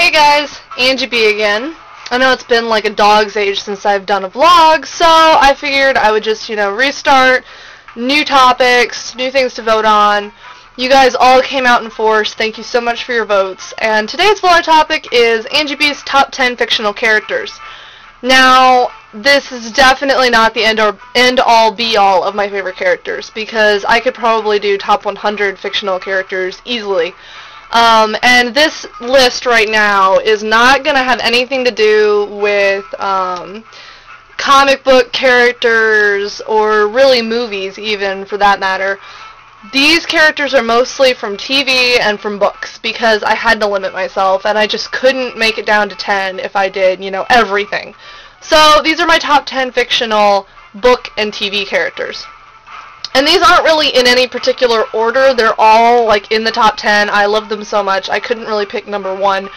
Hey guys, Angie B again. I know it's been like a dog's age since I've done a vlog, so I figured I would just, restart, new topics, new things to vote on. You guys all came out in force. Thank you so much for your votes. And today's vlog topic is Angie B's top 10 fictional characters. Now, this is definitely not the end-all be-all of my favorite characters, because I could probably do top 100 fictional characters easily. And this list right now is not going to have anything to do with comic book characters or really movies even, for that matter. These characters are mostly from TV and from books, because I had to limit myself and I just couldn't make it down to 10 if I did, everything. So these are my top 10 fictional book and TV characters. And these aren't really in any particular order. They're all, in the top 10. I love them so much. I couldn't really pick number 1.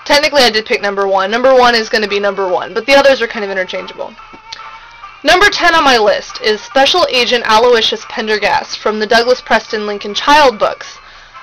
Technically, I did pick number 1. Number 1 is going to be number 1, but the others are kind of interchangeable. Number 10 on my list is Special Agent Aloysius Pendergast from the Douglas Preston Lincoln Child books.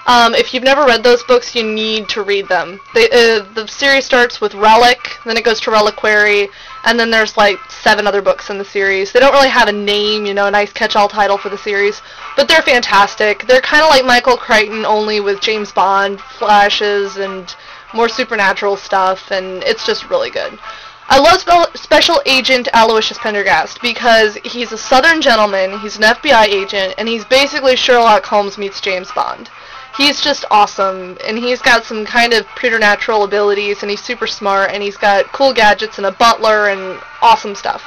If you've never read those books, you need to read them. The series starts with Relic, then it goes to Reliquary, and then there's 7 other books in the series. They don't really have a name, a nice catch-all title for the series, but they're fantastic. They're kind of like Michael Crichton, only with James Bond flashes and more supernatural stuff, and it's just really good. I love Special Agent Aloysius Pendergast because he's a Southern gentleman, he's an FBI agent, and he's basically Sherlock Holmes meets James Bond. He's just awesome, and he's got some kind of preternatural abilities, and he's super smart, and he's got cool gadgets and a butler and awesome stuff.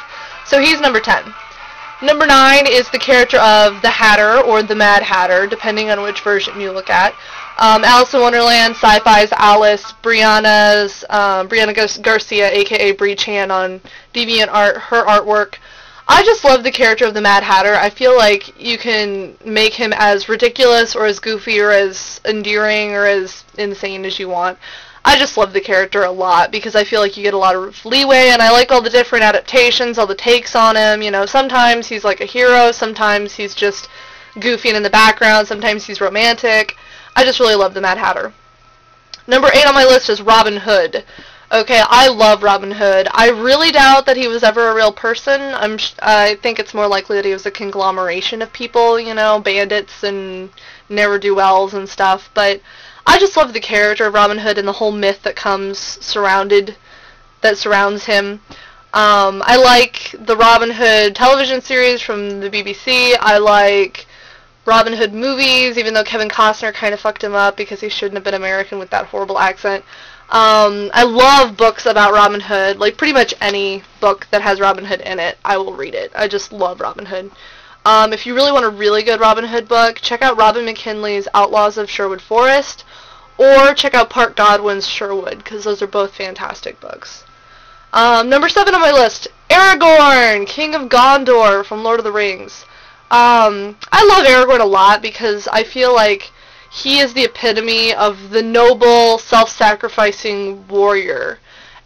So he's number 10. Number 9 is the character of the Hatter, or the Mad Hatter, depending on which version you look at. Alice in Wonderland, Sci-Fi's Alice, Brianna Garcia, aka Bree Chan on DeviantArt, her artwork. I just love the character of the Mad Hatter. I feel like you can make him as ridiculous or as goofy or as endearing or as insane as you want. I just love the character a lot because I feel like you get a lot of leeway, and I like all the different adaptations, all the takes on him. Sometimes he's like a hero, sometimes he's just goofy and in the background, sometimes he's romantic. I just really love the Mad Hatter. Number 8 on my list is Robin Hood. Okay, I love Robin Hood. I really doubt that he was ever a real person. I think it's more likely that he was a conglomeration of people, bandits and ne'er-do-wells and stuff. But I just love the character of Robin Hood and the whole myth that surrounds him. I like the Robin Hood television series from the BBC. I like Robin Hood movies, even though Kevin Costner kind of fucked him up because he shouldn't have been American with that horrible accent. I love books about Robin Hood. Pretty much any book that has Robin Hood in it, I will read it. I just love Robin Hood. If you really want a really good Robin Hood book, check out Robin McKinley's Outlaws of Sherwood Forest, or check out Park Godwin's Sherwood, because those are both fantastic books. Number 7 on my list, Aragorn, King of Gondor from Lord of the Rings. I love Aragorn a lot because I feel like he is the epitome of the noble, self-sacrificing warrior.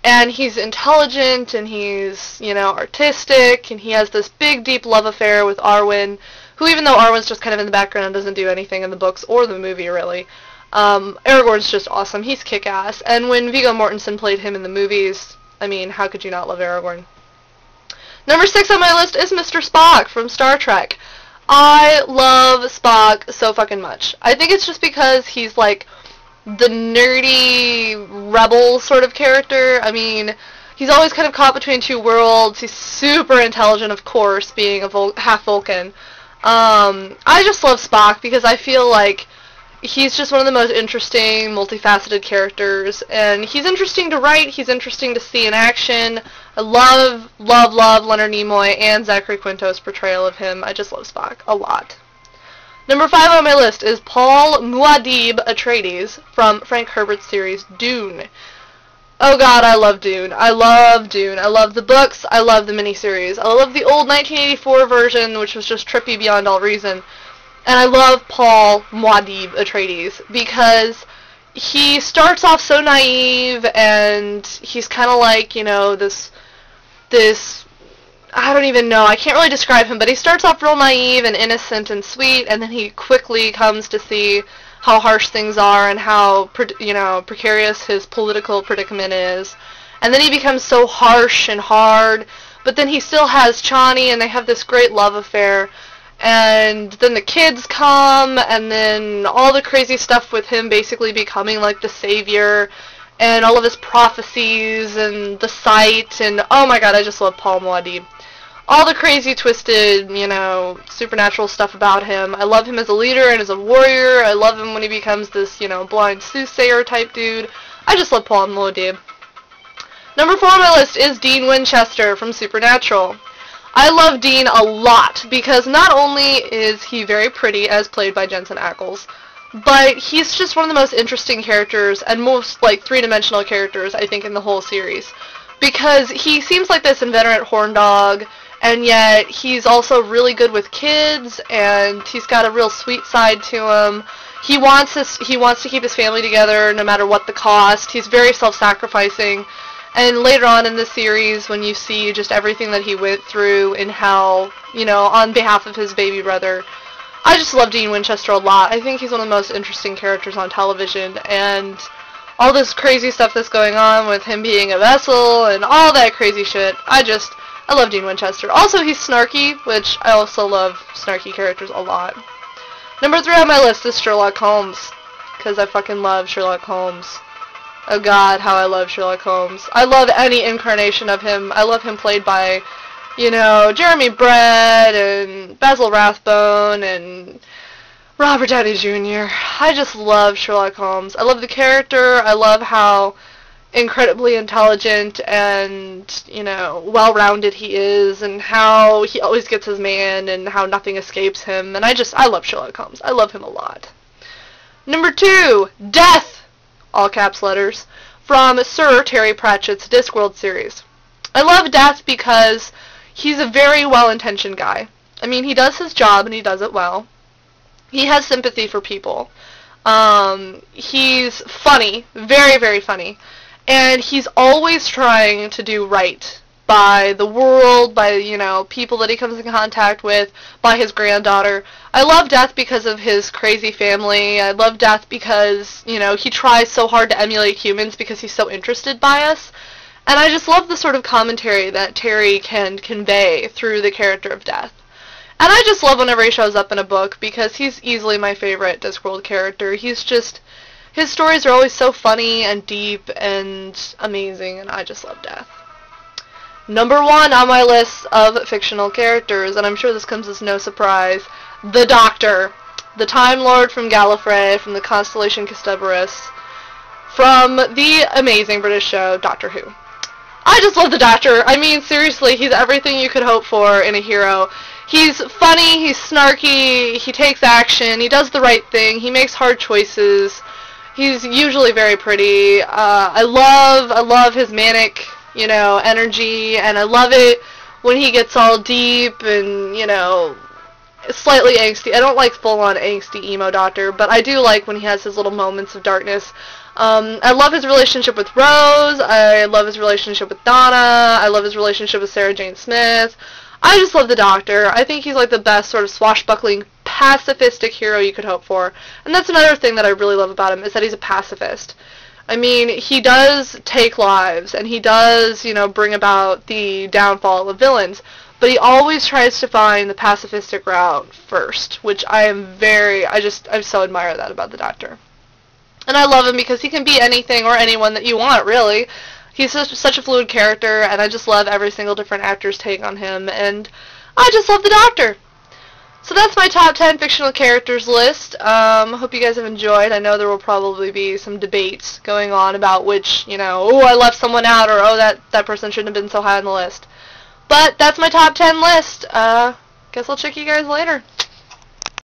And he's intelligent, and he's, artistic, and he has this big, deep love affair with Arwen, who, even though Arwen's just kind of in the background and doesn't do anything in the books or the movie, really, Aragorn's just awesome. He's kick-ass. And when Viggo Mortensen played him in the movies, how could you not love Aragorn? Number 6 on my list is Mr. Spock from Star Trek. I love Spock so fucking much. I think it's just because he's the nerdy rebel sort of character. He's always kind of caught between two worlds. He's super intelligent, of course, being a half Vulcan. I just love Spock because I feel like he's just one of the most interesting, multifaceted characters, and he's interesting to write, he's interesting to see in action. I love, love, love Leonard Nimoy and Zachary Quinto's portrayal of him. I just love Spock a lot. Number 5 on my list is Paul Muad'Dib Atreides from Frank Herbert's series Dune. Oh god, I love Dune. I love Dune. I love the books, I love the miniseries. I love the old 1984 version, which was just trippy beyond all reason. And I love Paul Muad'Dib Atreides because he starts off so naive, and he's kind of like, this, I don't even know, I can't really describe him, but he starts off real naive and innocent and sweet, and then he quickly comes to see how harsh things are and how, precarious his political predicament is. And then he becomes so harsh and hard, but then he still has Chani, and they have this great love affair. And then the kids come, and then all the crazy stuff with him basically becoming like the savior, and all of his prophecies, and the sight, and oh my god, I just love Paul Muad'dib. All the crazy, twisted, supernatural stuff about him. I love him as a leader and as a warrior. I love him when he becomes this, blind soothsayer type dude. I just love Paul Muad'dib. Number 4 on my list is Dean Winchester from Supernatural. I love Dean a lot because not only is he very pretty, as played by Jensen Ackles, but he's just one of the most interesting characters and most, three-dimensional characters, I think, in the whole series. Because he seems like this inveterate horn dog, and yet he's also really good with kids, and he's got a real sweet side to him. He wants to keep his family together no matter what the cost. He's very self-sacrificing. And later on in the series, when you see just everything that he went through in hell, on behalf of his baby brother, I just love Dean Winchester a lot. I think he's one of the most interesting characters on television, and all this crazy stuff that's going on with him being a vessel and all that crazy shit, I love Dean Winchester. Also, he's snarky, which I also love snarky characters a lot. Number 3 on my list is Sherlock Holmes, because I fucking love Sherlock Holmes. Oh god, how I love Sherlock Holmes. I love any incarnation of him. I love him played by, Jeremy Brett and Basil Rathbone and Robert Downey Jr. I just love Sherlock Holmes. I love the character. I love how incredibly intelligent and, well-rounded he is, and how he always gets his man, and how nothing escapes him. And I love Sherlock Holmes. I love him a lot. Number 2, Death! All caps letters, from Sir Terry Pratchett's Discworld series. I love Death because he's a very well-intentioned guy. I mean, he does his job and he does it well. He has sympathy for people. He's funny, very, very funny. And he's always trying to do right by the world, by, people that he comes in contact with, by his granddaughter. I love Death because of his crazy family. I love Death because, he tries so hard to emulate humans because he's so interested by us. And I just love the sort of commentary that Terry can convey through the character of Death. And I just love whenever he shows up in a book because he's easily my favorite Discworld character. His stories are always so funny and deep and amazing, and I just love Death. Number 1 on my list of fictional characters, and I'm sure this comes as no surprise, the Doctor, the Time Lord from Gallifrey, from the constellation Kastaborous, from the amazing British show Doctor Who. I just love the Doctor. I mean, seriously, he's everything you could hope for in a hero. He's funny, he's snarky, he takes action, he does the right thing, he makes hard choices, he's usually very pretty. I love his manic, energy, and I love it when he gets all deep and, slightly angsty. I don't like full-on angsty emo Doctor, but I do like when he has his little moments of darkness. I love his relationship with Rose, I love his relationship with Donna, I love his relationship with Sarah Jane Smith. I just love the Doctor. I think he's like the best sort of swashbuckling, pacifistic hero you could hope for. And that's another thing that I really love about him, is that he's a pacifist. I mean, he does take lives, and he does, bring about the downfall of villains, but he always tries to find the pacifistic route first, which I so admire that about the Doctor. And I love him because he can be anything or anyone that you want, really. He's such a fluid character, and I just love every single different actor's take on him, and I just love the Doctor. So that's my top 10 fictional characters list. Hope you guys have enjoyed. I know there will probably be some debates going on about which, oh, I left someone out, or oh, that person shouldn't have been so high on the list. But that's my top 10 list. Guess I'll check you guys later.